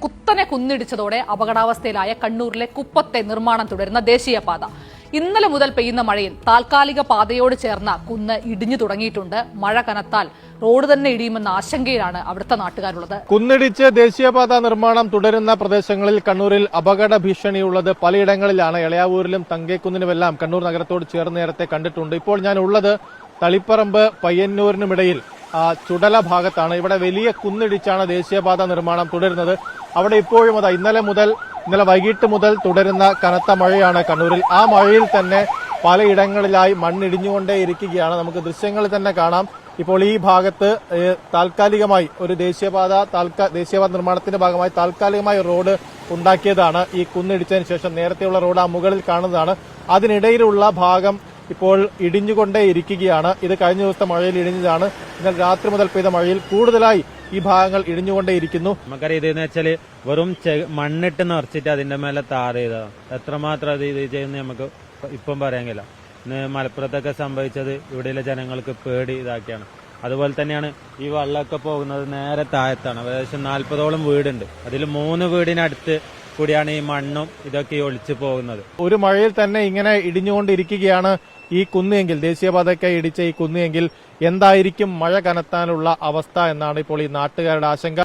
കുത്തനെ കുന്നിടിച്ചതോടെ അപകടാവസ്ഥയിലായ കണ്ണൂരിലെ കുപ്പത്തെ നിർമ്മാണം തുടരുന്ന ദേശീയപാത. ഇന്നലെ മുതൽ പെയ്യുന്ന മഴയിൽ താൽക്കാലിക പാതയോട് ചേർന്ന കുന്ന് ഇടിഞ്ഞു തുടങ്ങിയിട്ടുണ്ട്. മഴ കനത്താൽ റോഡ് തന്നെ ഇടിയുമെന്ന ആശങ്കയിലാണ് അവിടുത്തെ നാട്ടുകാരുള്ളത്. കുന്നിടിച്ച് ദേശീയപാത നിർമ്മാണം തുടരുന്ന പ്രദേശങ്ങളിൽ കണ്ണൂരിൽ അപകട ഭീഷണിയുള്ളത് പലയിടങ്ങളിലാണ്. എളയാവൂരിലും തങ്കേക്കുന്നിനുമെല്ലാം കണ്ണൂർ നഗരത്തോട് ചേർന്ന് നേരത്തെ കണ്ടിട്ടുണ്ട്. ഇപ്പോൾ ഞാൻ ഉള്ളത് തളിപ്പറമ്പ് പയ്യന്നൂരിനുമിടയിൽ ചുടല ഭാഗത്താണ്. ഇവിടെ വലിയ കുന്നിടിച്ചാണ് ദേശീയപാത നിർമ്മാണം തുടരുന്നത്. അവിടെ ഇപ്പോഴും ഇന്നലെ വൈകിട്ട് മുതൽ തുടരുന്ന കനത്ത മഴയാണ് കണ്ണൂരിൽ. ആ മഴയിൽ തന്നെ പലയിടങ്ങളിലായി മണ്ണിടിഞ്ഞുകൊണ്ടേയിരിക്കുകയാണ്. നമുക്ക് ദൃശ്യങ്ങളിൽ തന്നെ കാണാം. ഇപ്പോൾ ഈ ഭാഗത്ത് താൽക്കാലികമായി ഒരു ദേശീയപാത നിർമ്മാണത്തിന്റെ ഭാഗമായി താൽക്കാലികമായി റോഡ് ഉണ്ടാക്കിയതാണ്. ഈ കുന്നിടിച്ചതിന് ശേഷം നേരത്തെയുള്ള റോഡ് ആ മുകളിൽ കാണുന്നതാണ്. അതിനിടയിലുള്ള ഭാഗം ഇപ്പോൾ ഇടിഞ്ഞുകൊണ്ടേയിരിക്കുകയാണ്. ഇത് കഴിഞ്ഞ ദിവസത്തെ മഴയിൽ ഇടിഞ്ഞതാണ്. എന്നാൽ രാത്രി മുതൽ പെയ്ത മഴയിൽ കൂടുതലായി ഈ ഭാഗങ്ങൾ ഇടിഞ്ഞുകൊണ്ടേയിരിക്കുന്നു. നമുക്കറിയാം ഇതെന്ന് വെച്ചാല് വെറും മണ്ണിട്ട് നിറച്ചിട്ട് അതിന്റെ മേലെ താർ ചെയ്തതാണ്. എത്രമാത്രം അത് ഇത് ചെയ്യുന്ന നമുക്ക് ഇപ്പം പറയാൻ കഴിയില്ല. ഇന്ന് മലപ്പുറത്തൊക്കെ സംഭവിച്ചത് ഇവിടെയുള്ള ജനങ്ങൾക്ക് പേടി ഇതാക്കിയാണ്. അതുപോലെ തന്നെയാണ് ഈ വെള്ളമൊക്കെ പോകുന്നത് നേരെ താഴത്താണ്. ഏകദേശം 40ഓളം വീടുണ്ട്. അതിൽ 3 വീടിനടുത്ത് കൂടിയാണ് ഈ മണ്ണും ഇതൊക്കെ ഒളിച്ചു പോകുന്നത്. ഒരു മഴയിൽ തന്നെ ഇങ്ങനെ ഇടിഞ്ഞുകൊണ്ടിരിക്കുകയാണ് ഈ കുന്നിയെങ്കിൽ, ദേശീയപാതയ്ക്കായി ഇടിച്ച ഈ കുന്നിയെങ്കിൽ എന്തായിരിക്കും മഴ കനത്താനുള്ള അവസ്ഥ എന്നാണ് ഇപ്പോൾ ഈ നാട്ടുകാരുടെ ആശങ്ക.